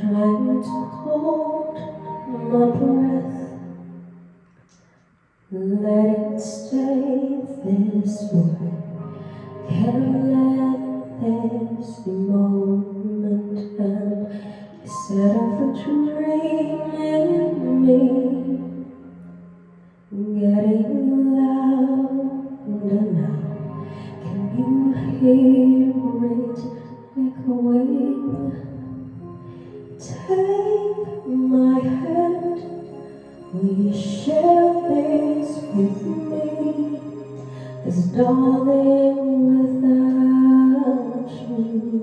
trying to hold my breath. Let it stay this way. Can't let this moment end. You set off a dream in me, getting louder now. Can you hear it echoing? Take my hand, will you share this with me? 'Cause darling, without you